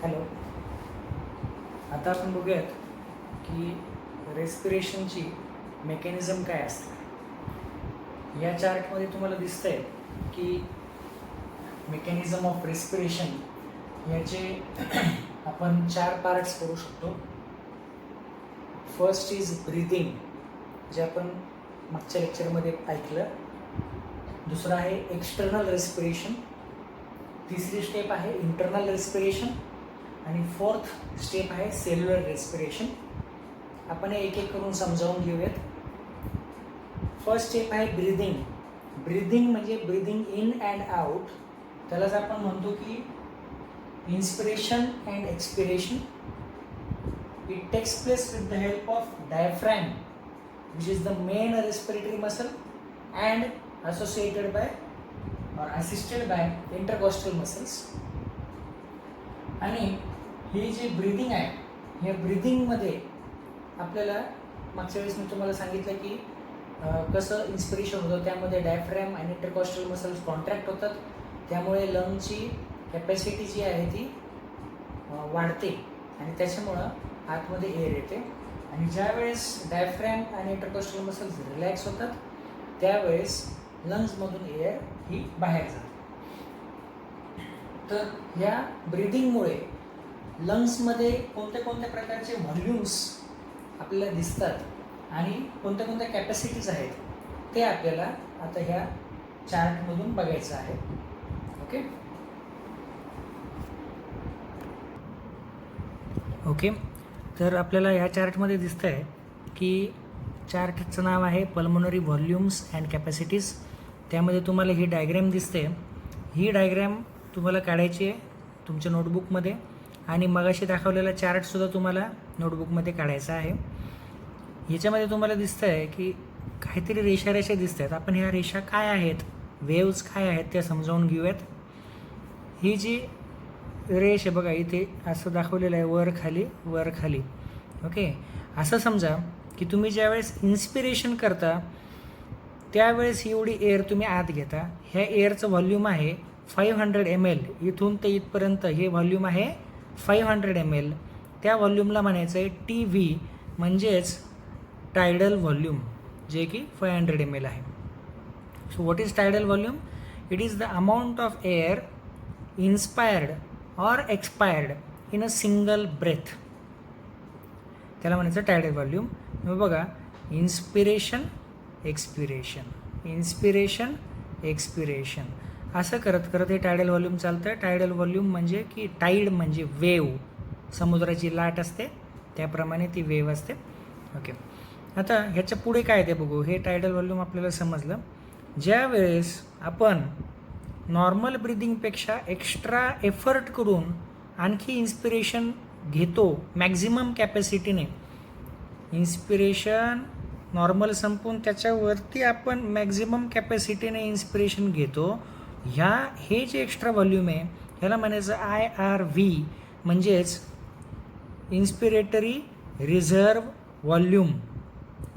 Hello. आता आपण बघूयात की रेस्पिरेशनची मेकॅनिझम काय असते. या चार्टमध्ये तुम्हाला दिसतंय की मेकॅनिझम ऑफ रेस्पिरेशन याचे आपण 4 पार्ट्स करू शकतो. फर्स्ट इज ब्रीदिंग, जे आपण मागच्या लेक्चरमध्ये ऐकलं. दुसरं आहे एक्सटर्नल रेस्पिरेशन. तिसरी स्टेप आहे इंटरनल रेस्पिरेशन आणि फोर्थ स्टेप आहे सेल्युलर रेस्पिरेशन. आपण हे एक एक करून समजावून घेऊयात. फर्स्ट स्टेप आहे ब्रीदिंग. ब्रीदिंग म्हणजे ब्रीदिंग इन अँड आउट. त्यालाच आपण म्हणतो की inspiration and expiration. It takes place with the help of diaphragm, which is the main respiratory muscle and associated by or assisted by intercostal muscles. आणि ही जी breathing आहे, या ब्रीदिंगमध्ये आपल्याला मागच्या वेळेस मी तुम्हाला सांगितलं की कसं इन्स्पिरेशन होतं. त्यामध्ये डायफ्रॅम आणि इंटरकॉस्टल मसल्स कॉन्ट्रॅक्ट होतात. त्यामुळे लंगची कॅपॅसिटी जी आहे ती वाढते आणि त्याच्यामुळं आतमध्ये एअर येते. आणि ज्यावेळेस डायफ्रॅम आणि इंटरकॉस्टल मसल्स रिलॅक्स होतात त्यावेळेस लंग्समधून एअर ही बाहेर जाते. तर या ब्रीदिंगमुळे लंग्समध्ये कोणत्या कोणत्या प्रकारचे व्हॉल्यूम्स आपल्याला दिसतात आणि कोणत्या कोणत्या कॅपॅसिटीज आहेत ते आपल्याला आता ह्या चार्टमधून बघायचं आहे. ओके. तर आपल्याला ह्या चार्टमध्ये दिसतं आहे की चार्टचं नाव आहे पल्मोनरी व्हॉल्यूम्स अँड कॅपॅसिटीज. त्यामध्ये तुम्हाला ही डायग्रॅम दिसते. ही डायग्रॅम तुम्हाला काढायची आहे तुमच्या नोटबुकमध्ये आणि मगाशी दाखवलेला चार्टसुद्धा तुम्हाला नोटबुकमध्ये काढायचा आहे. ह्याच्यामध्ये तुम्हाला दिसतं आहे की काहीतरी रेषा दिसत आहेत. आपण ह्या रेषा काय आहेत, वेव्ज काय आहेत त्या समजावून घेऊयात. ही जी रेष आहे बघा, इथे असं दाखवलेलं आहे वर खाली वर खाली. ओके. असं समजा की तुम्ही ज्यावेळेस इन्स्पिरेशन करता त्यावेळेस एवढी एअर तुम्ही आत घेता. ह्या एअरचं व्हॉल्यूम आहे 500 ml. इथून ते इथपर्यंत हे व्हॉल्यूम आहे 500 ml. त्या व्हॉल्यूमला म्हणायचं आहे TV, म्हणजेच टायडल व्हॉल्यूम, जे की 500 ml आहे. So what is tidal volume? It is the amount of air inspired or expired in a single breath. त्याला म्हणायचं टायडल व्हॉल्यूम. मग बघा, इन्स्पिरेशन एक्सपिरेशन, इन्स्पिरेशन एक्सपिरेशन, असं करत करत हे टायडल व्हॉल्यूम चालतं. टायडल व्हॉल्यूम म्हणजे की टाईड म्हणजे वेव्ह, समुद्राची लाट असते त्याप्रमाणे ती वेव्ह असते. ओके. आता ह्याच्या पुढे काय ते बघू. हे टायडल व्हॉल्यूम आपल्याला समजलं. ज्या वेळेस आपण नॉर्मल ब्रिदिंगपेक्षा एक्स्ट्रा एफर्ट करून आणखी इन्स्पिरेशन घेतो मॅक्झिमम कॅपॅसिटीने, इन्स्पिरेशन नॉर्मल संपून त्याच्यावरती आपण मॅक्झिमम कॅपॅसिटीने इन्स्पिरेशन घेतो, हे जे एक्स्ट्रा व्हॉल्यूम आहे ह्याला म्हणायचं IRV, म्हणजेच inspiratory reserve volume.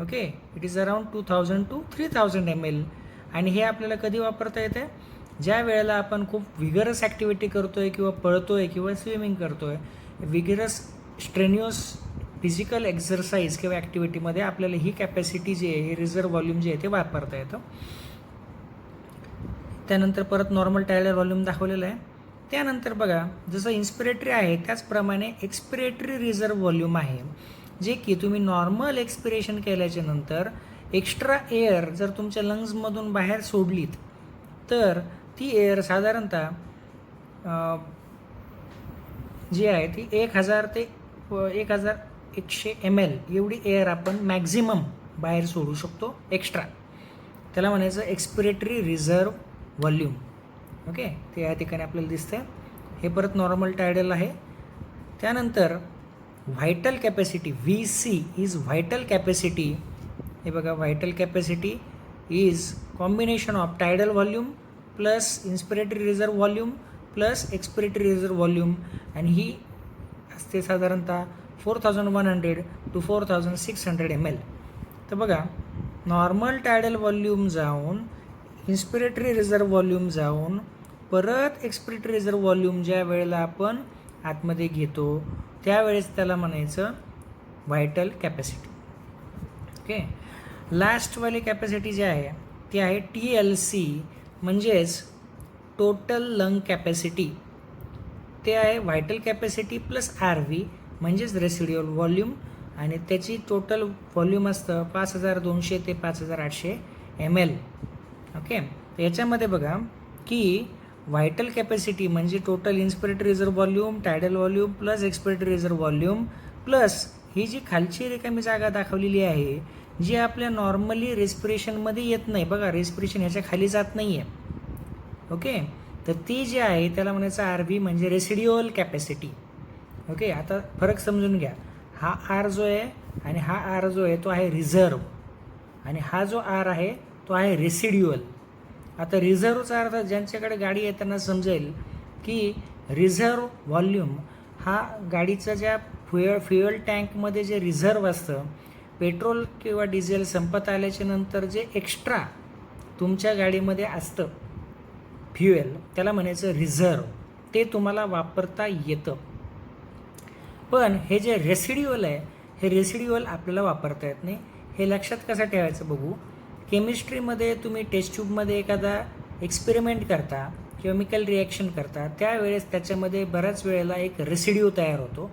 Okay. It is around 2000 to 3000 ml. आणि हे आपल्याला कधी वापरता येते? ज्या वेळेला आपण खूप विगरस ॲक्टिव्हिटी करतो आहे किंवा पळतो आहे किंवा स्विमिंग करतो आहे, विगरस स्ट्रेन्युअस फिजिकल एक्झरसाइज किंवा ॲक्टिव्हिटीमध्ये आपल्याला ही कॅपॅसिटी जी आहे, हे रिझर्व व्हॉल्यूम जे आहे ते वापरता येतं. त्यानंतर परत नॉर्मल टायडल व्हॉल्यूम दाखवलेलं आहे. त्यानंतर बघा, जसं इन्स्पिरेटरी आहे त्याचप्रमाणे एक्सपिरेटरी रिझर्व व्हॉल्यूम आहे, जे की तुम्ही नॉर्मल एक्सपिरेशन केल्याच्या नंतर एक्स्ट्रा एअर जर तुमच्या लंग्समधून बाहेर सोडलीत तर ती एअर साधारणतः जी आहे ती 1000 ते 1100 ml एवढी एअर आपण मॅक्झिमम बाहेर सोडू शकतो एक्स्ट्रा. त्याला म्हणायचं एक्सपिरेटरी रिझर्व व्हॉल्यूम. ओके. ते या ठिकाणी आपल्याला दिसतंय. हे परत नॉर्मल टायडल आहे. त्यानंतर vital capacity, VC is vital capacity. हे बघा, vital capacity is combination of tidal volume plus inspiratory reserve volume plus expiratory reserve volume, आणि ही असते साधारणतः 4100 to 4600 ml. तर बघा, नॉर्मल टायडल व्हॉल्यूम जाऊन इन्स्पिरेटरी रिझर्व व्हॉल्यूम जाऊन परत एक्सपिरेटरी रिझर्व व्हॉल्यूम ज्या वेळेला आपण आतमध्ये घेतो त्यावेळेस त्याला म्हणायचं व्हायटल कॅपॅसिटी. ओके, लास्टवाली कॅपॅसिटी जी आहे ती आहे TLC, म्हणजेच टोटल लंग कॅपॅसिटी. ते आहे व्हायटल कॅपॅसिटी प्लस RV म्हणजेच रेसिड्युअल व्हॉल्यूम, आणि त्याची टोटल व्हॉल्यूम असतं 5200 ते 5800 ml. ओके, याच्यामध्ये बघा की व्हायटल कॅपॅसिटी म्हणजे total inspiratory reserve volume, tidal volume plus expiratory reserve volume plus ही जी खालची रिकामी जागा दाखवलेली आहे जी आपल्या नॉर्मली रेस्पिरेशनमध्ये येत नाही. बघा, रेस्पिरेशन ह्याच्या खाली जात नाही आहे. ओके, तर ती जी आहे त्याला म्हणायचं RV म्हणजे रेसिड्युअल कॅपॅसिटी. ओके, आता फरक समजून घ्या. हा R जो आहे आणि हा R जो आहे तो आहे रिझर्व, आणि हा जो R आहे तो आहे रेसिड्युअल. आता रिझर्वचा अर्थ ज्यांच्याकडे गाडी आहे त्यांना समजेल की रिझर्व व्हॉल्यूम हा गाडीचं ज्या फ्युएल टँकमध्ये जे रिझर्व असतं, पेट्रोल किंवा डिझेल संपत आल्याच्या नंतर जे एक्स्ट्रा तुमच्या गाडीमध्ये असतं फ्युएल त्याला म्हणायचं रिझर्व, ते तुम्हाला वापरता येतं. पण हे जे रेसिड्युअल आहे हे रेसिड्युअल आपल्याला वापरता येत नाही. हे लक्षात कसं ठेवायचं बघू. केमिस्ट्रीमध्ये तुम्ही टेस्ट ट्यूबमध्ये एखादा एक्सपेरिमेंट करता, केमिकल रिॲक्शन करता, त्यावेळेस त्याच्यामध्ये बऱ्याच वेळेला एक रेसिड्यू तयार होतो.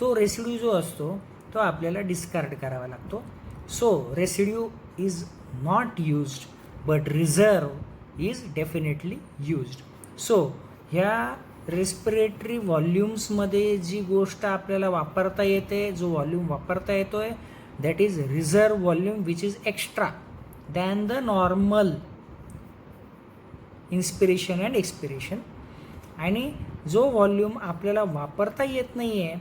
तो रेसिड्यू जो असतो तो आपल्याला डिस्कार्ड करावा लागतो. So residue is not used but reserve is definitely used. So ह्या रेस्पिरेटरी व्हॉल्यूम्समध्ये जी गोष्ट आपल्याला वापरता येते, जो व्हॉल्यूम वापरता येतो आहे, that is reserve volume which is extra than the normal inspiration and expiration. आणि जो व्हॉल्यूम आपल्याला वापरता येत नाही आहे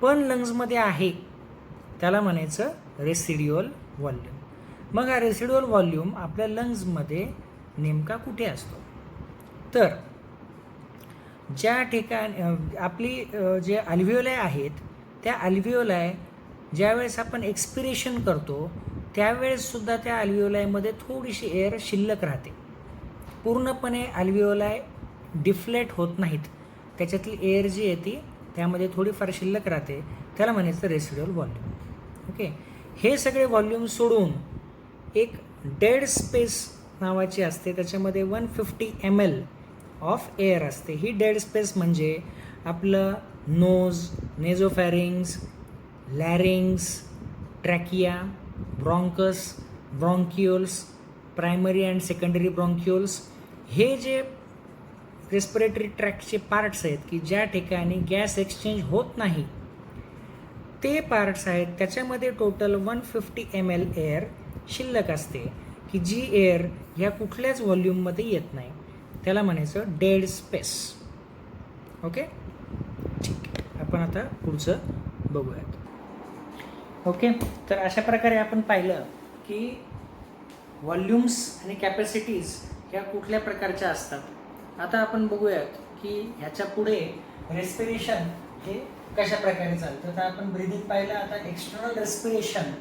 पण लंग्समध्ये आहे त्याला म्हणायचं रेसिड्युअल व्हॉल्यूम. मग हा रेसिड्युअल व्हॉल्यूम आपल्या लंग्समध्ये नेमका कुठे असतो? तर ज्या ठिकाणी आपली जे अल्व्हिओलाय आहेत त्या अल्व्हिओलाय ज्यावेळेस आपण एक्सपिरेशन करतो त्यावेळेससुद्धा त्या अल्व्हिओलायमध्ये थोडीशी एअर शिल्लक राहते. पूर्णपणे अल्व्हिओलाय डिफ्लेट होत नाहीत, त्याच्यातली एअर जी येते त्यामध्ये थोडीफार शिल्लक राहते, त्याला म्हणायचं रेसिड्युअल व्हॉल्यूम. ओके, हे सगळे व्हॉल्यूम सोडून एक डेड स्पेस नावाची असते, त्याच्यामध्ये 150 ml ऑफ एअर असते. ही डेड स्पेस म्हणजे आपलं knows, नेझोफॅरिंग्स, लॅरिंग्स, trachea, ब्रॉन्कस, ब्रॉन्क्युल्स, primary and secondary ब्रॉन्क्युल्स, हे जे रेस्पिरेटरी ट्रॅकचे पार्ट्स आहेत की ज्या ठिकाणी गॅस एक्सचेंज होत नाही ते पार्ट्स आहेत. त्याच्यामध्ये टोटल 150 ml एअर शिल्लक असते की जी एअर ह्या कुठल्याच व्हॉल्यूममध्ये येत नाही, त्याला म्हणायचं डेड स्पेस. ओके, ठीक, आपण आता पुढचं बघूयात. ओके, तर अशा प्रकारे आपण पाहिलं की व्हॉल्यूम्स आणि कॅपॅसिटीज ह्या कुठल्या प्रकारच्या असतात. आता आपण बघूयात की ह्याच्या पुढे रेस्पिरेशन हे कशा प्रकारे चालतं. तर आपण ब्रीदिंग पाहिलं. आता एक्सटर्नल रेस्पिरेशन.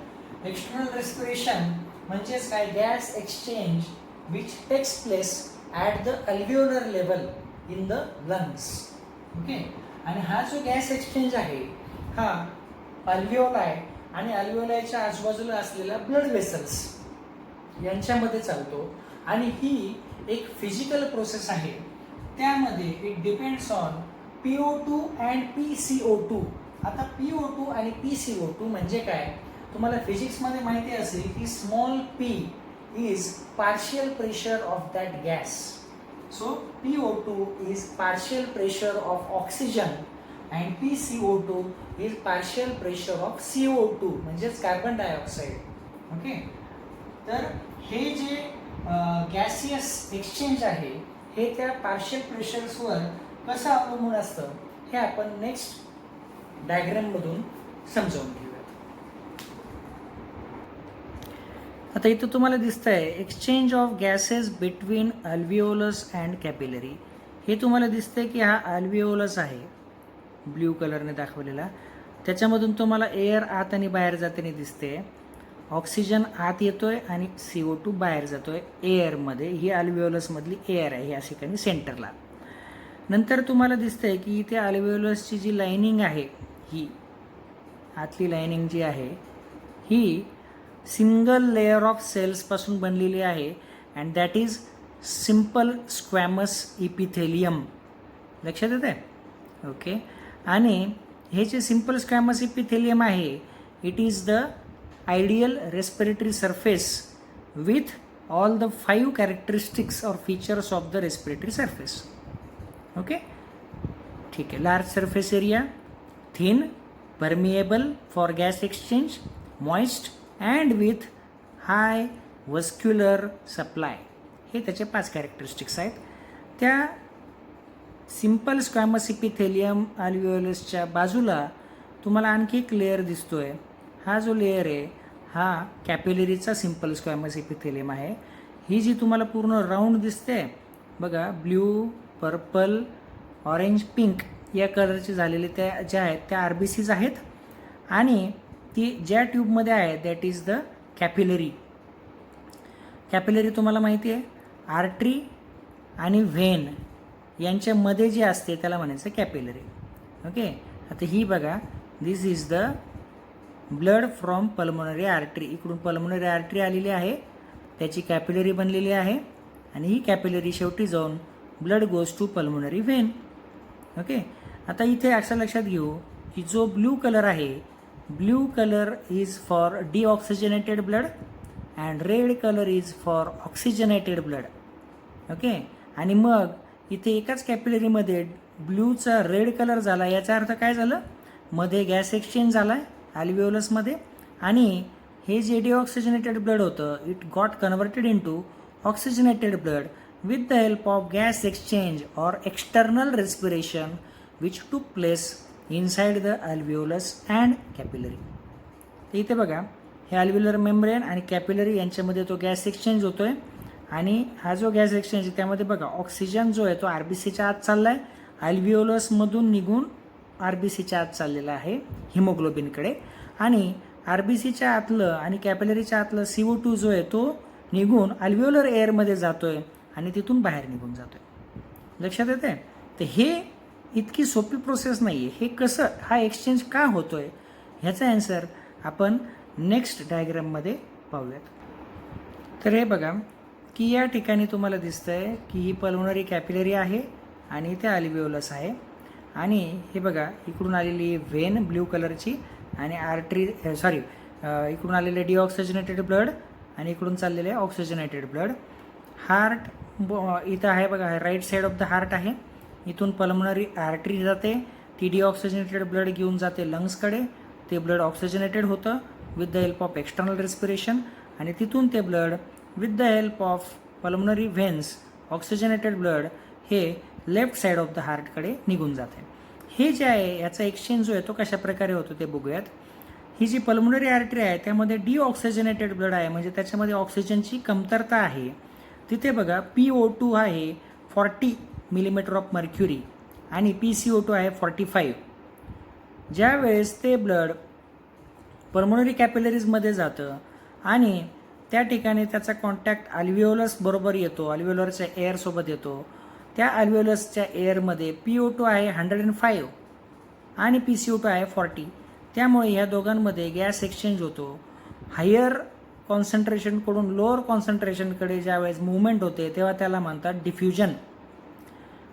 एक्सटर्नल रेस्पिरेशन म्हणजेच काय? Gas exchange which takes place at the alveolar level in the lungs. Okay, आणि हा जो गॅस एक्सचेंज आहे हा अल्व्हिओलाय आणि अल्व्हिओलायच्या आजूबाजूला असलेल्या ब्लड वेसल्स यांच्यामध्ये चालतो. आणि ही एक फिजिकल प्रोसेस आहे. त्यामध्ये it depends on PO2 and PCO2. आता PO2 आणि PCO2 म्हणजे काय? तुम्हाला फिजिक्समध्ये माहिती असेल की small p is partial pressure of that gas. So PO2 is partial pressure of oxygen and PCO2 is partial pressure of CO2 म्हणजेच कार्बन डायऑक्साईड. ओके, तर हे जे गॅसियस एक्सचेंज आहे हे त्या पार्शियल प्रेशर्सवर कसं अवलंबून असतं हे आपण नेक्स्ट डायग्राममधून समजावून घेऊयात. आता इथं तुम्हाला दिसतंय exchange of gases between alveolus and capillary. हे तुम्हाला दिसतंय की हा अल्व्हिओलस आहे ब्ल्यू कलरने दाखवलेला, त्याच्यामधून तुम्हाला एअर आत आणि बाहेर जाताना दिसते. ऑक्सिजन आत येतोय आणि CO2 बाहेर जातोय एअरमध्ये. ही अल्व्हिओलसमधली एअर आहे या ठिकाणी सेंटरला. नंतर तुम्हाला दिसतंय की इथे अल्व्हेओलसची जी लायनिंग आहे, ही आतली लायनिंग जी आहे ही सिंगल लेयर ऑफ सेल्सपासून बनलेली आहे and that is simple squamous epithelium. लक्षात येत आहे? ओके. आणि हे जे सिम्पल स्क्वॅमस इपिथेलियम आहे, it is the ideal respiratory surface with all the 5 characteristics और features of the respiratory surface. Okay, ठीक आहे. Large surface area, thin, permeable for gas exchange, moist and with high vascular supply. हे त्याचे 5 characteristics आहेत. त्या simple squamous epithelium अल्व्हेओलसच्या बाजूला तुम्हाला आणखी एक लेअर दिसतोय. हा जो लेअर आहे हा कॅपिलरीचा सिम्पल स्क्वॅमस इपिथेलियम आहे. ही जी तुम्हाला पूर्ण राऊंड दिसते बघा, ब्ल्यू, पर्पल, ऑरेंज, पिंक या कलरचे झालेले त्या ज्या आहेत त्या RBCs आहेत. आणि ती ज्या ट्यूबमध्ये आहे that is the capillary. Capillary तुम्हाला माहिती आहे, आर्टरी आणि व्हेन यांच्यामध्ये जे असते त्याला म्हणायचं कॅपिलरी. ओके, आता ही बघा, this is the blood from pulmonary artery. इकडून पल्मोनरी आर्टरी आलेली आहे, त्याची कॅपिलरी बनलेली आहे आणि ही कॅपिलरी शेवटी जाऊन blood goes to pulmonary vein. Okay, आता इथे असं लक्षात घेऊ की जो ब्ल्यू कलर आहे, blue colour is for deoxygenated blood and red colour is for oxygenated blood. Okay, आणि मग इथे एकाच कॅपिलरीमध्ये ब्ल्यूचा रेड कलर झाला, याचा अर्थ काय झालं, मध्ये गॅस एक्सचेंज झाला आहे अल्व्हेओलसमध्ये आणि हे जे डिऑक्सिजनेटेड ब्लड होतं it got converted into oxygenated blood with the help of gas exchange or external respiration which took place inside the alveolus and capillary. तर इथे बघा, हे अल्व्हेओलर मेम्ब्रेन आणि कॅपिलरी यांच्यामध्ये तो गॅस एक्सचेंज होतोय आणि हा जो गॅस एक्सचेंज त्यामध्ये बघा ऑक्सिजन जो आहे तो RBCच्या आत चाललाय, अल्व्हेओलसमधून निघून RBCच्या आत चाललेला आहे हिमोग्लोबिनकडे, आणि RBCच्या आतलं आणि कॅपिलरीच्या आतलं CO2 जो आहे तो निघून अल्व्हेओलर एअरमध्ये जातोय आणि तिथून बाहेर निघून जातोय. लक्षात येते? तर हे इतकी सोपी प्रोसेस नाही आहे. हे कसं, हा एक्सचेंज का होतोय ह्याचा आन्सर आपण नेक्स्ट डायग्राममध्ये पाहूयात. तर हे बघा की या ठिकाणी तुम्हाला दिसतंय की ही पल्मोनरी कॅपिलरी आहे आणि इथे अल्व्हेओलस आहे आणि हे बघा इकडून आलेली व्हेन ब्ल्यू कलरची आणि आर्टरी इकडून आलेले डिऑक्सिजनेटेड ब्लड आणि इकडून चाललेले ऑक्सिजनेटेड ब्लड. हार्ट इथं आहे बघा, right side of the heart आहे. इथून पल्मोनरी आर्टरी जाते, ती डिऑक्सिजनेटेड ब्लड घेऊन जाते लंग्सकडे. ते ब्लड ऑक्सिजनेटेड होतं with the help of external respiration आणि तिथून ते blood with the help of pulmonary व्हेन्स oxygenated blood हे लेफ्ट साईड ऑफ द हार्टकडे निघून जाते. हे जे आहे याचा एक्सचेंज जो आहे तो कशा प्रकारे होतो ते बघूयात. ही जी पल्मोनरी आर्टरी आहे त्यामध्ये डिऑक्सिजनेटेड ब्लड आहे, म्हणजे त्याच्यामध्ये ऑक्सिजनची कमतरता आहे. तिथे बघा PO2 आहे 40 मिलीमीटर ऑफ मर्क्युरी आणि PCO2 आहे 45. ज्या वेळेस ते ब्लड पल्मोनरी कॅपिलरीजमध्ये जातं आणि त्या ठिकाणी त्याचा कॉन्टॅक्ट अल्व्हेओलस बरोबर येतो, अल्व्हेओलरच्या एअरसोबत येतो. त्या अल्व्हेओलसच्या एअरमध्ये PO2 आहे 105 आणि PCO2 आहे 40. त्यामुळे ह्या दोघांमध्ये गॅस एक्सचेंज होतो. हायर कॉन्सन्ट्रेशनकडून लोअर कॉन्सन्ट्रेशनकडे ज्यावेळेस मुवमेंट होते तेव्हा त्याला म्हणतात डिफ्युजन.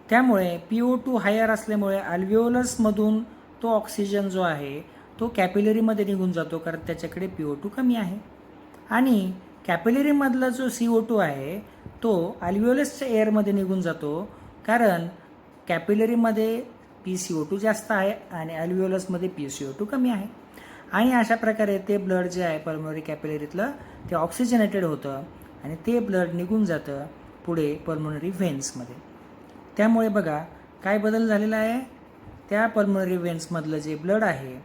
त्यामुळे PO2 हायर असल्यामुळे अल्व्हेओलसमधून तो ऑक्सिजन जो आहे तो कॅपिलरीमध्ये निघून जातो, कारण त्याच्याकडे PO2 कमी आहे. आणि कॅपिलरीमधला जो CO2 आहे तो अल्व्हेओलसच्या एअरमध्ये निघून जातो, कारण कॅपिलरीमध्ये PCO2 जास्त आहे आणि अल्व्हेओलसमध्ये PCO2 कमी आहे. आणि अशा प्रकारे ते ब्लड जे आहे पल्मोनरी कॅपिलरीतलं ते ऑक्सिजनेटेड होतं आणि ते ब्लड निघून जातं पुढे पल्मोनरी व्हेन्समध्ये. त्यामुळे बघा काय बदल झालेला आहे, त्या पल्मोनरी व्हेन्समधलं जे ब्लड आहे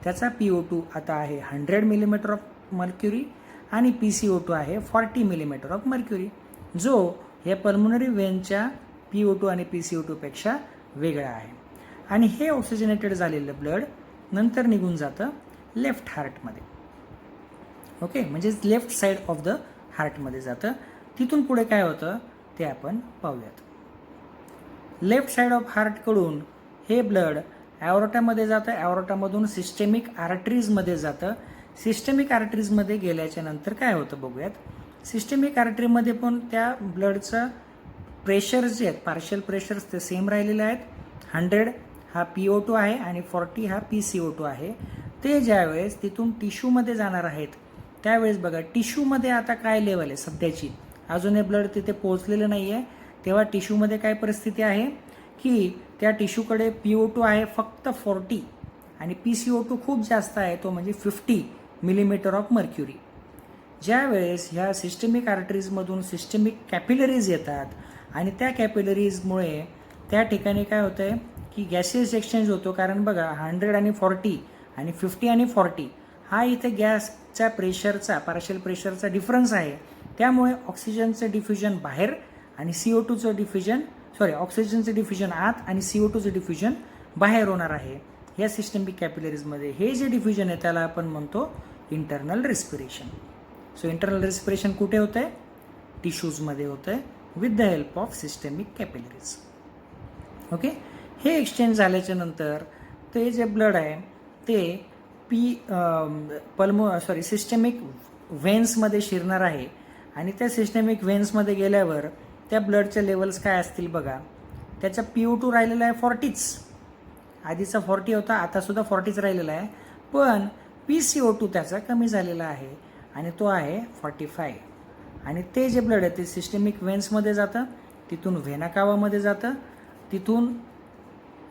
त्याचा PO2 आता आहे 100 मिलीमीटर ऑफ मर्क्युरी आणि PCO2 आहे 40 मिलीमीटर ऑफ मर्क्युरी, जो या पल्मोनरी व्हेनच्या PO2 आणि PCO2 पेक्षा वेगळा आहे. आणि हे ऑक्सिजनेटेड झालेलं ब्लड नंतर निघून जातं लेफ्ट हार्टमध्ये. ओके, म्हणजे लेफ्ट साईड ऑफ द हार्टमध्ये जातं. तिथून पुढे काय होतं ते आपण पाहूयात. लेफ्ट साईड ऑफ हार्टकडून हे ब्लड ॲओर्टामध्ये जातं, ॲओर्टामधून सिस्टेमिक आर्टरीजमध्ये जातं. सिस्टेमिक आर्टरीजमध्ये गेल्याच्या नंतर काय होतं बघूयात. सिस्टेमिक आर्टरीमध्ये पण त्या ब्लडचं प्रेशर्स जे आहेत, पार्शियल प्रेशर्स ते सेम राहिलेले आहेत. 100 हा PO2 आहे आणि 40 हा PCO2 आहे. ते ज्यावेळेस तिथून टिश्यूमध्ये जाणार आहेत त्यावेळेस बघा टिश्यूमध्ये आता काय लेवल आहे सध्याची, अजून हे ब्लड तिथे पोहोचलेलं नाही आहे. तेव्हा टिश्यूमध्ये काय परिस्थिती आहे की त्या टिश्यूकडे PO2 आहे फक्त 40 आणि PCO2 खूप जास्त आहे, तो म्हणजे 50 मिलीमीटर ऑफ मर्क्युरी. ज्यावेळेस ह्या सिस्टेमिक आर्टरीजमधून सिस्टेमिक कॅपिलरीज येतात आणि त्या कॅपिलरीजमुळे त्या ठिकाणी काय होतं आहे की गॅसेस एक्सचेंज होतो. कारण बघा 100 आणि 40 आणि 50 आणि 40 हा इथे गॅसच्या प्रेशरचा, पार्शियल प्रेशरचा डिफरन्स आहे. त्यामुळे ऑक्सिजनचं डिफ्युजन बाहेर आणि CO2चं डिफ्युजन ऑक्सिजनचं डिफ्युजन आत आणि CO2चं डिफ्युजन बाहेर होणार आहे या सिस्टेमिक कॅपिलरीजमध्ये. हे जे डिफ्युजन आहे त्याला आपण म्हणतो internal respiration. So internal respiration कुठे होतं आहे? टिश्यूजमध्ये होतं आहे with the help of systemic capillaries. Okay, हे एक्सचेंज झाल्याच्या नंतर ते जे ब्लड आहे ते सिस्टेमिक व्हेन्समध्ये शिरणार आहे आणि त्या सिस्टेमिक व्हेन्समध्ये गेल्यावर त्या ब्लडचे लेवल्स काय असतील बघा. त्याचा PO2 राहिलेला आहे 40च, आधीचा 40 होता, आतासुद्धा 40च राहिलेला आहे. पण PCO2 त्याचा कमी झालेला आहे आणि तो आहे 45. आणि ते जे ब्लड आहे ते सिस्टेमिक व्हेन्समध्ये जातं, तिथून व्हेना कावामध्ये जातं, तिथून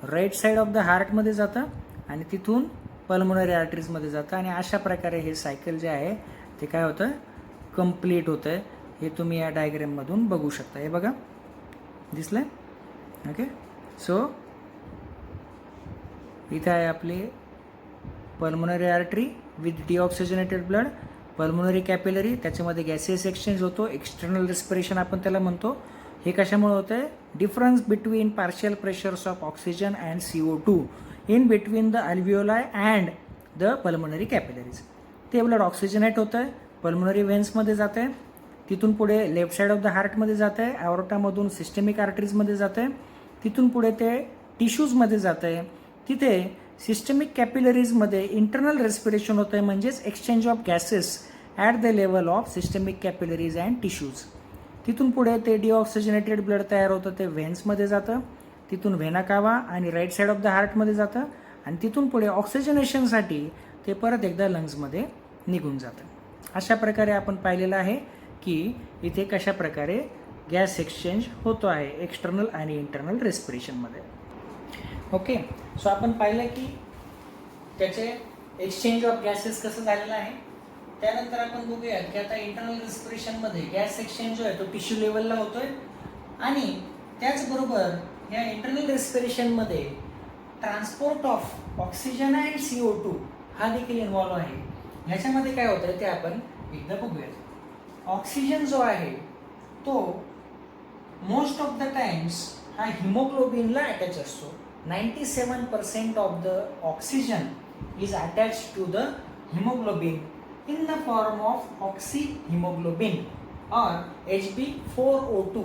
राईट साईड ऑफ द हार्टमध्ये जातं आणि तिथून पल्मोनरी आर्टरीजमध्ये जातं. आणि अशा प्रकारे हे सायकल जे आहे ते काय होतं, कंप्लीट होतं आहे. हे तुम्ही या डायग्राममधून बघू शकता. हे बघा दिसलं. ओके, सो इथे आहे आपली pulmonary artery with deoxygenated blood, pulmonary capillary, त्याच्यामध्ये गॅसेस एक्सचेंज होतो, एक्सटर्नल रेस्पिरेशन आपण त्याला म्हणतो. हे कशामुळे होतं आहे? Difference between partial pressures of oxygen and CO2 in between the अल्व्हिओलाई and the pulmonary capillaries. ते ब्लड ऑक्सिजनेट होतं आहे, पल्मोनरी व्हेन्समध्ये जातं आहे, तिथून पुढे लेफ्ट साईड ऑफ द हार्टमध्ये जातं आहे, ॲओर्टामधून सिस्टेमिक आर्टरीजमध्ये जातं आहे, तिथून पुढे ते टिश्यूजमध्ये जातं आहे, तिथे सिस्टेमिक कॅपिलरीजमध्ये इंटरनल रेस्पिरेशन होतं आहे, म्हणजेच exchange of gases at the level of systemic capillaries and tissues. तिथून पुढे ते डिऑक्सिजनेटेड ब्लड तयार होतं, ते व्हेन्समध्ये जातं, तिथून व्हेना कावा आणि राईट साईड ऑफ द हार्टमध्ये जातं आणि तिथून पुढे ऑक्सिजनेशनसाठी ते परत एकदा लंग्समध्ये निघून जातं. अशा प्रकारे आपण पाहिलेलं आहे की इथे कशा प्रकारे गॅस एक्सचेंज होतो आहे एक्सटर्नल आणि इंटरनल रेस्पिरेशनमध्ये. ओके, सो आपण पाहिलं की त्याचे एक्सचेंज ऑफ गॅसेस कसं झालेलं आहे. त्यानंतर आपण बघूया की आता इंटरनल रेस्पिरेशनमध्ये गॅस एक्सचेंज जो आहे तो टिश्यू लेवलला होतोय आणि त्याचबरोबर या इंटरनल रेस्पिरेशनमध्ये transport of oxygen and CO2 हा देखील इन्व्हॉल्व आहे. ह्याच्यामध्ये काय होतं ते आपण एकदा बघूया. ऑक्सिजन जो आहे तो मोस्ट ऑफ द टाइम्स हा हिमोग्लोबिनला अटॅच असतो. 97% of the oxygen is attach to the haemoglobin in the form of oxyhemoglobin or Hb4O2.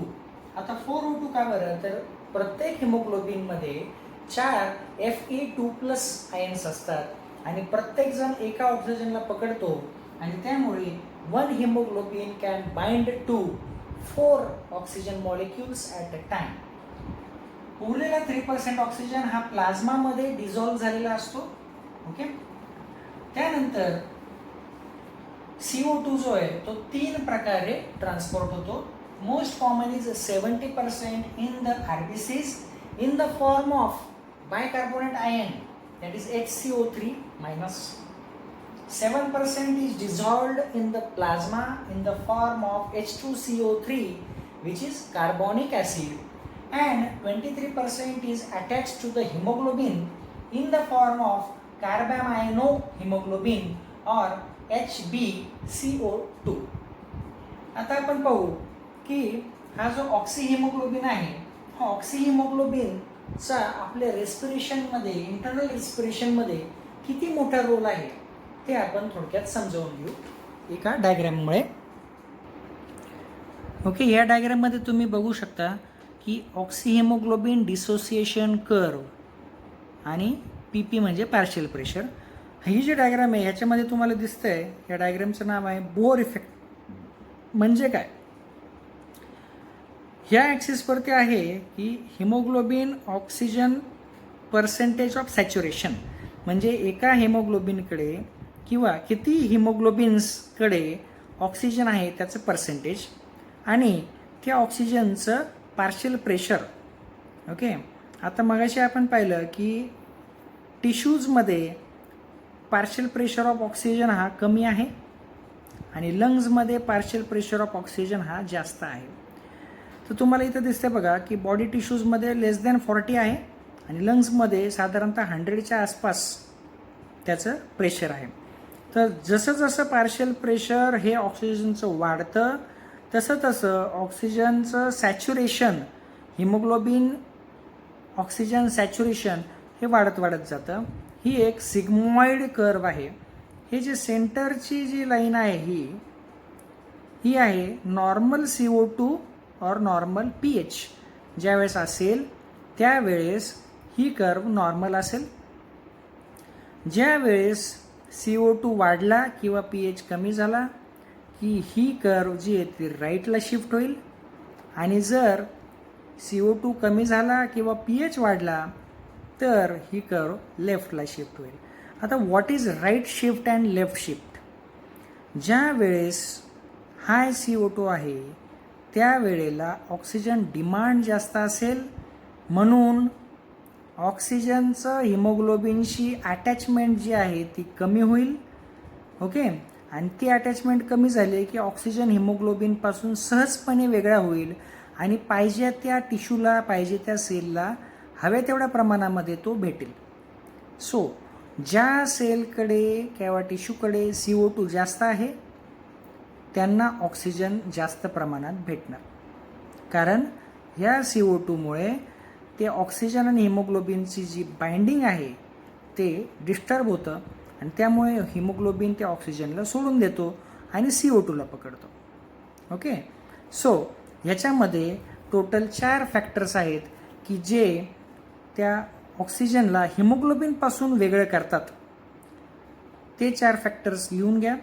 आता 4O2 का बरं, तर प्रत्येक हिमोग्लोबिनमध्ये 4 Fe2+ आयन्स असतात आणि प्रत्येक जण एका ऑक्सिजनला पकडतो आणि त्यामुळे 1 haemoglobin can bind to 4 oxygen molecules at a time. उरलेला 3% ऑक्सिजन हा प्लाझ्मामध्ये डिझॉल्व्ह झालेला असतो. ओके, त्यानंतर CO2 जो आहे तो 3 प्रकारे ट्रान्सपोर्ट होतो. Most common is 70% in the RBCs in the form of bicarbonate ion, that is HCO3 minus. 7% is dissolved in the plasma in the form of H2CO3 which is carbonic acid, and 23% is attached to the hemoglobin in the form of carbaminohemoglobin or HbCO2. आता आपण पाहू की हा जो ऑक्सिहिमोग्लोबिन आहे हा ऑक्सिहिमोग्लोबिनचा आपल्या रेस्पिरेशनमध्ये, internal रेस्पिरेशनमध्ये किती मोठा रोल आहे ते आपण थोडक्यात समजावून घेऊ एका डायग्राममुळे. ओके, या डायग्राममध्ये तुम्ही बघू शकता की ऑक्सिहेमोग्लोबिन डिसोसिएशन कर्व आणि PP म्हणजे पार्शियल प्रेशर. ही जी डायग्राम आहे ह्याच्यामध्ये तुम्हाला दिसतंय, या डायग्रामचं नाव आहे बोअर इफेक्ट. म्हणजे काय, ह्या ॲक्सिसवरती आहे की haemoglobin oxygen percentage of saturation, म्हणजे एका हिमोग्लोबिनकडे किंवा किती हिमोग्लोबिन्सकडे ऑक्सिजन आहे त्याचं पर्सेंटेज आणि त्या ऑक्सिजनचं पार्शियल प्रेशर. ओके, आता मगाशी आपण पाहिलं की टिश्यूजमध्ये पार्शियल प्रेशर ऑफ ऑक्सिजन हा कमी आहे आणि लंग्समध्ये पार्शियल प्रेशर ऑफ ऑक्सिजन हा जास्त आहे. तर तुम्हाला इथं दिसते बघा की बॉडी टिश्यूजमध्ये लेस दॅन 40 आहे आणि लंग्समध्ये साधारणतः 100च्या आसपास त्याचं प्रेशर आहे. तर जसं जसं पार्शियल प्रेशर हे ऑक्सिजनचं वाढतं तसं तसं ऑक्सिजनचं सॅच्युरेशन, हिमोग्लोबिन ऑक्सिजन सॅच्युरेशन हे वाढत जातं. ही एक सिग्मॉइड कर्व आहे. हे जे सेंटरची जी लाईन आहे ही आहे नॉर्मल CO2 और नॉर्मल pH. ज्यावेळेस असेल त्यावेळेस ही कर्व नॉर्मल असेल. ज्यावेळेस CO2 वाढला किंवा pH कमी झाला की ही कर्व जी आहे ती राईटला शिफ्ट होईल आणि जर CO2 कमी झाला किंवा pH वाढला तर ही कर्व लेफ्टला शिफ्ट होईल. आता what is right shift and left shift? ज्या वेळेस हाय CO2 आहे त्यावेळेला ऑक्सिजन डिमांड जास्त असेल, म्हणून ऑक्सिजनचं हिमोग्लोबिनशी अटॅचमेंट जी आहे ती कमी होईल. ओके, आणि ती अटॅचमेंट कमी झाली की ऑक्सिजन हिमोग्लोबिनपासून सहजपणे वेगळा होईल आणि पाहिजे त्या टिश्यूला, पाहिजे त्या सेलला हव्या तेवढ्या प्रमाणामध्ये तो भेटेल. सो ज्या सेलकडे किंवा टिश्यूकडे CO2 जास्त आहे त्यांना ऑक्सिजन जास्त प्रमाणात भेटणार, कारण ह्या CO2मुळे ते ऑक्सिजन आणि हिमोग्लोबिनची जी बाइंडिंग आहे ते डिस्टर्ब होतं आणि त्यामुळे हिमोग्लोबिन ते ऑक्सिजनला सोडून देतो आणि CO2ला पकडतो. ओके, सो ह्याच्यामध्ये टोटल 4 फॅक्टर्स आहेत की जे त्या ऑक्सिजनला हिमोग्लोबिनपासून वेगळं करतात. ते 4 फॅक्टर्स लिहून घ्या.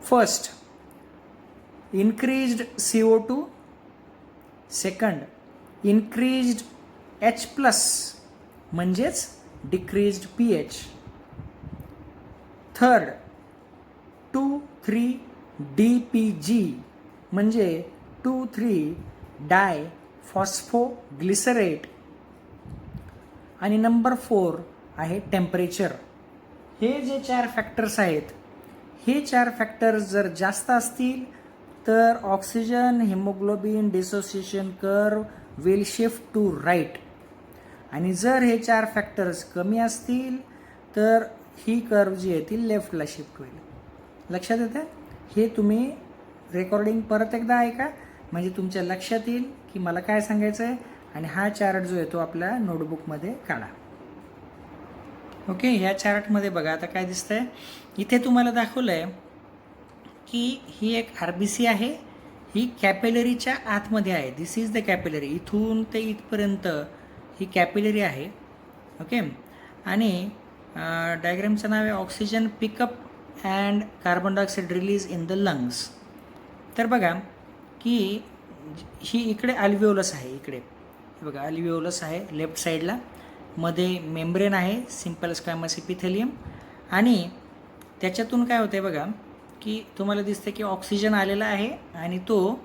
First, increased CO2. Second, increased H+ म्हणजेच डिक्रीज्ड pH. थर्ड, 2,3-DPG म्हणजे 2,3-डायफॉस्फोग्लिसरेट. आणि नंबर 4 आहे टेम्परेचर. हे जे 4 फॅक्टर्स आहेत, हे 4 फॅक्टर्स जर जास्त असतील तर oxygen haemoglobin dissociation curve will shift to right, आणि जर हे 4 फॅक्टर्स कमी असतील तर ही कर्व जी आहे ती लेफ्टला शिफ्ट होईल. लक्षात येतं? हे तुम्ही रेकॉर्डिंग परत एकदा ऐका म्हणजे तुमच्या लक्षात येईल की मला काय सांगायचं आहे, आणि हा चार्ट जो आहे तो आपल्या नोटबुकमध्ये काढा. ओके, ह्या चार्टमध्ये बघा आता काय दिसतंय. इथे तुम्हाला दाखवलं आहे की ही एक RBC आहे, ही कॅपिलरीच्या आतमध्ये आहे. This is the capillary. इथून ते इथपर्यंत ही कॅपिलरी आहे. ओके, आणि डायग्रामचं नाव आहे oxygen pickup and carbon dioxide release in the lungs. तर बघा की ही इकडे अल्व्हिओलस आहे. इकडे बघा अल्व्हिओलस आहे लेफ्ट साईडला, मध्ये मेम्ब्रेन आहे सिम्पल स्क्वॅमस इपिथेलियम, आणि त्याच्यातून काय होतं बघा की तुम्हाला दिसतं की ऑक्सिजन आलेला आहे आणि तो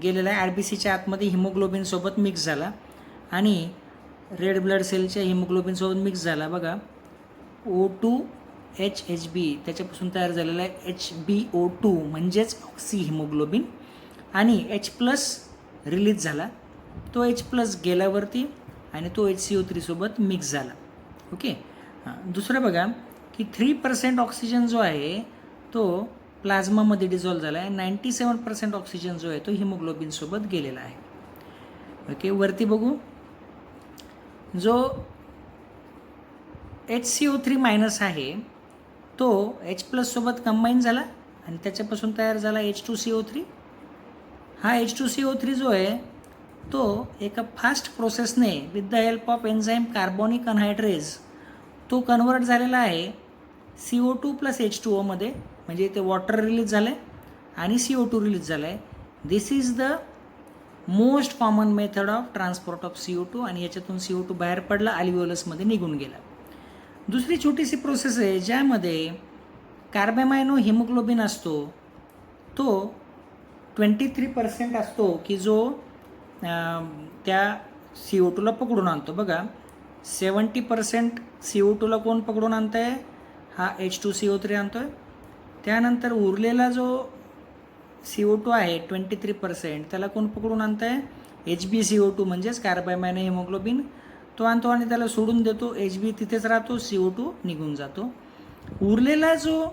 गेलेला आहे RBCच्या आतमध्ये हिमोग्लोबिनसोबत मिक्स झाला आणि रेड ब्लड सेलच्या हिमोग्लोबिनसोबत मिक्स झाला. बघा O2HHB त्याच्यापासून तयार झालेला आहे HbO2 म्हणजेच ऑक्सी हिमोग्लोबिन, आणि H+ रिलीज झाला. तो H+ गेल्यावरती आणि तो HCO3 सोबत मिक्स झाला. ओके, दुसरं बघा की 3% ऑक्सिजन जो आहे तो प्लाझ्मामध्ये डिझॉल्व झाला आहे. 97% ऑक्सिजन जो आहे तो हिमोग्लोबिनसोबत गेलेला आहे. ओके, वरती बघू, जो HCO3- आहे तो H+ सोबत कंबाईन झाला आणि त्याच्यापासून तयार झाला H2CO3. हा H2CO3 जो आहे तो एका फास्ट प्रोसेसने with the help of enzyme carbonic anhydrase तो कन्वर्ट झालेला आहे CO2 प्लस H2O मध्ये, म्हणजे इथे वॉटर रिलीज झालं आहे आणि CO2 रिलीज झालं आहे. This is the most common method of transport of CO2 आणि याच्यातून CO2 बाहेर पडला, अल्व्हिओलसमध्ये निघून गेला. दुसरी छोटीशी प्रोसेस आहे ज्यामध्ये कार्बॅमायनो हिमोग्लोबिन असतो, तो 23% असतो की जो त्या CO2ला पकडून आणतो. बघा 70% CO2ला कोण पकडून आणतं आहे? हा H2CO3 आणतो आहे. त्यानंतर उरलेला जो CO2 आहे 23%, त्याला कोण पकडून आणतं आहे? HbCO2 म्हणजेच कार्बॅमायनो हिमोग्लोबिन, तो आणतो आणि त्याला सोडून देतो. Hb तिथेच राहतो, CO2 निघून जातो. उरलेला जो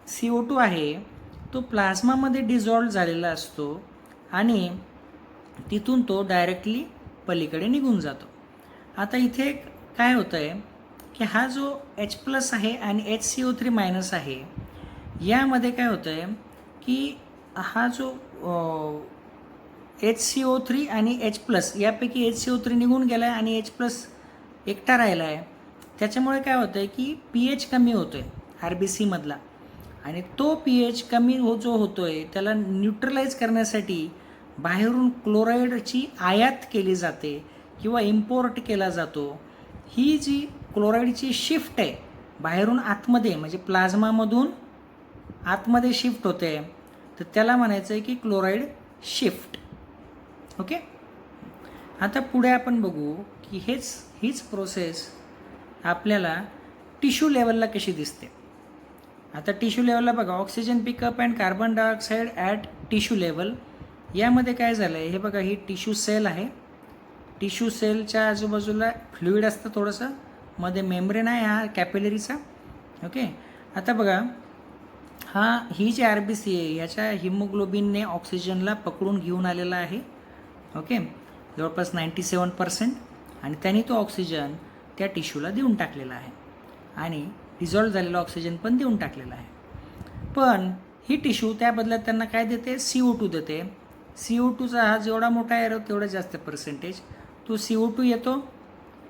CO2 आहे तो प्लाझ्मामध्ये डिझॉल्व झालेला असतो आणि तिथून तो डायरेक्टली पलीकडे निघून जातो. आता इथे काय होतं आहे की हा जो H+ आहे आणि HCO3 मायनस आहे, यामध्ये काय होतं आहे की हा जो HCO3 आणि H+ यापैकी HCO3 निघून गेला आहे आणि H+ एकटा राहिला आहे. त्याच्यामुळे काय होतं आहे की pH कमी होतो आहे RBC मधला, आणि तो pH कमी जो होतो आहे त्याला न्यूट्रलाइज करण्यासाठी बाहेरून क्लोराईडची आयात केली जाते किंवा इम्पोर्ट केला जातो. ही जी क्लोराईडची शिफ्ट आहे बाहेरून आतमध्ये, म्हणजे प्लाझ्मामधून आतमध्ये शिफ्ट होते, तर त्याला म्हणायचं आहे की क्लोराईड शिफ्ट. ओके, आता पुढे आपण बघू की हीच प्रोसेस आपल्याला टिश्यू लेवलला कशी दिसते. आता टिश्यू लेवलला बघा, oxygen pickup and carbon dioxide at tissue level. यामध्ये काय झालं आहे हे बघा, ही टिश्यू सेल आहे. टिश्यू सेलच्या आजूबाजूला फ्लुईड असतं थोडंसं, मध्ये मेम्ब्रेन आहे हा कॅपिलरीचा. ओके, आता बघा ही जी RBC आहे याच्या हिमोग्लोबिनने ऑक्सिजनला पकडून घेऊन आलेला आहे. ओके, जवळपास 97%, आणि त्यांनी तो ऑक्सिजन त्या टिश्यूला देऊन टाकलेला आहे आणि डिझॉल्व झालेला ऑक्सिजन पण देऊन टाकलेला आहे. पण ही टिश्यू त्या बदल्यात त्यांना काय देते? CO2 देते. CO2चा हा जेवढा मोठा आहे तेवढा जास्त पर्सेंटेज. तो CO2 येतो,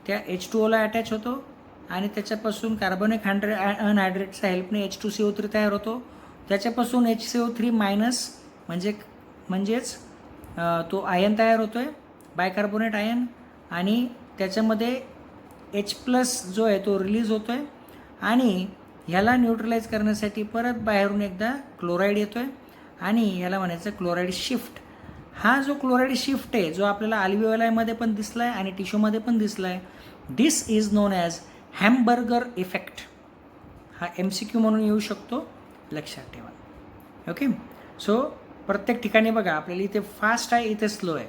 त्या H2Oला अटॅच होतो आणि त्याच्यापासून कार्बोनिक अनहायड्रेटच्या हेल्पने H2CO3 तयार होतो. त्याच्यापासून HCO3 मायनस म्हणजेच तो आयन तयार होतो आहे, बायकार्बोनेट आयन, आणि त्याच्यामध्ये H+ जो आहे तो रिलीज होतो आहे आणि ह्याला न्यूट्रलाइज करण्यासाठी परत बाहेरून एकदा क्लोराईड येतो आहे आणि ह्याला म्हणायचं क्लोराईड शिफ्ट. हा जो क्लोराईड शिफ्ट आहे जो आपल्याला अल्व्हिओलायमध्ये पण दिसला आहे आणि टिश्यूमध्ये पण दिसला आहे, this is known as Hamburger effect. हा MCQ म्हणून येऊ शकतो, लक्षात ठेवा. ओके, सो प्रत्येक ठिकाणी बघा आपल्याला इथे फास्ट आहे, इथे स्लो आहे.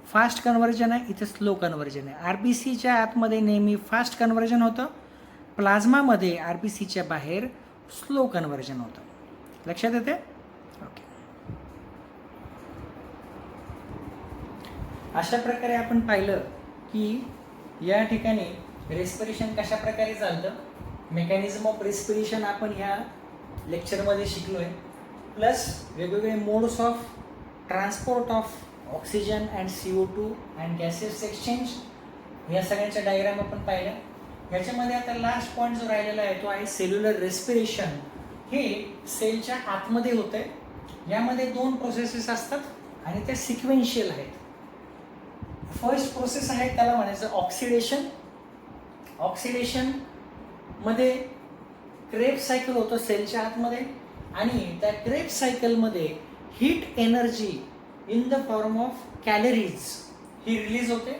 फास्ट कन्व्हर्जन आहे, इथे स्लो कन्व्हर्जन आहे. RBCच्या आतमध्ये नेहमी फास्ट कन्व्हर्जन होतं, प्लाझ्मामध्ये RBCच्या बाहेर स्लो कन्व्हर्जन होतं. लक्षात येते? ओके, अशा प्रकारे आपण पाहिलं की या ठिकाणी रेस्पिरेशन कशा प्रकारे चालतं, मेकॅनिझम ऑफ रेस्पिरेशन आपण ह्या लेक्चरमध्ये शिकलो आहे. प्लस वेगवेगळे modes of transport of oxygen and CO2 and gases exchange, या सगळ्यांच्या डायग्राम आपण पाहिल्या. याच्यामध्ये आता लास्ट पॉईंट जो राहिलेला आहे तो आहे सेल्युलर रेस्पिरेशन. हे सेलच्या आतमध्ये होतं आहे. यामध्ये 2 प्रोसेसेस असतात आणि त्या सिक्वेन्शियल आहेत. फर्स्ट प्रोसेस आहे त्याला म्हणायचं ऑक्सिडेशन. ऑक्सिडेशनमध्ये क्रेब्स सायकल होतं सेलच्या आतमध्ये, आणि त्या क्रेब्स सायकलमध्ये heat energy in the form of calories he release होते.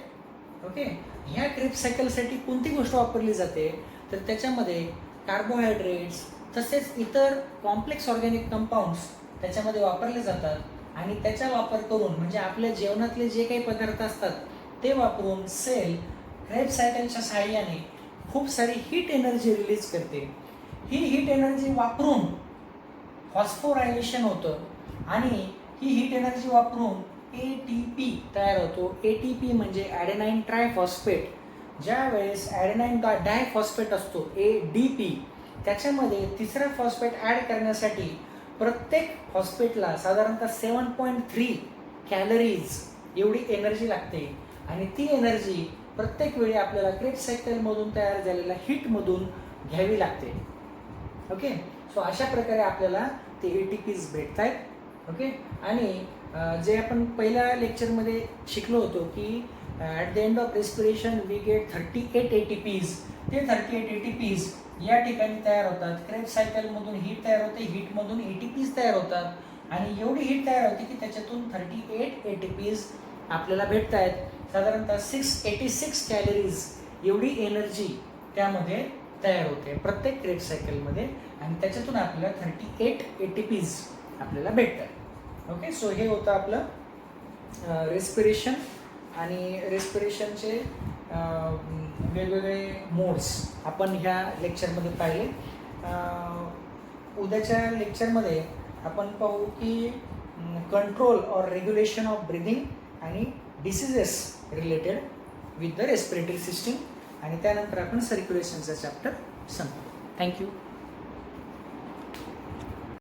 ओके, ह्या क्रेब्स सायकलसाठी कोणती गोष्ट वापरली जाते तर त्याच्यामध्ये कार्बोहायड्रेट्स तसेच इतर कॉम्प्लेक्स ऑर्गॅनिक कंपाऊंड्स त्याच्यामध्ये वापरले जातात, आणि त्याचा वापर करून म्हणजे आपल्या जेवणातले जे काही पदार्थ असतात ते वापरून सेल क्रेब्स सायकलच्या सहाय्याने खूप सारी हीट एनर्जी रिलीज करते. ही हीट एनर्जी वापरून फॉस्फोरायलेशन होतं आणि ही हीट एनर्जी वापरून ATP तयार होतो. ATP म्हणजे ॲडेनाईन ट्रायफॉस्फेट. ज्या वेळेस ॲडेनाईन डायफॉस्फेट असतो ADP, त्याच्यामध्ये तिसरा फॉस्फेट ॲड करण्यासाठी प्रत्येक फॉस्फेटला साधारणतः 7.3 कॅलरीज एवढी एनर्जी लागते आणि ती एनर्जी प्रत्येक वेळी आपल्याला क्रेब सायकलमधून तयार झालेल्या हीटमधून घ्यावी लागते. ओके, सो अशा प्रकारे आपल्याला ते ATPs भेटत आहेत. ओके, आणि जे आपण पहिल्या लेक्चरमध्ये शिकलो होतो की at the end of respiration we get 38 ATPs. ते 38 ATPs या ठिकाणी तयार होतात. क्रेब सायकलमधून हीट तयार होते, हीटमधून ATPs तयार होतात आणि एवढी हीट तयार होते की त्याच्यातून 38 ATPs आपल्याला भेटत आहेत. साधारणतः 686 कॅलरीज एवढी एनर्जी त्यामध्ये तयार होते प्रत्येक क्रेब सायकलमध्ये आणि त्याच्यातून आपल्याला 38 ATPs आपल्याला भेटतात. ओके, सो हे होतं आपलं रेस्पिरेशन आणि रेस्पिरेशनचे वेगवेगळे मोड्स आपण ह्या लेक्चरमध्ये पाहिले. उद्याच्या लेक्चरमध्ये आपण पाहू की control or regulation of breathing आणि diseases related with the respiratory system आणि त्यानंतर आपण सर्क्युलेशनचा चॅप्टर संपू. थँक्यू.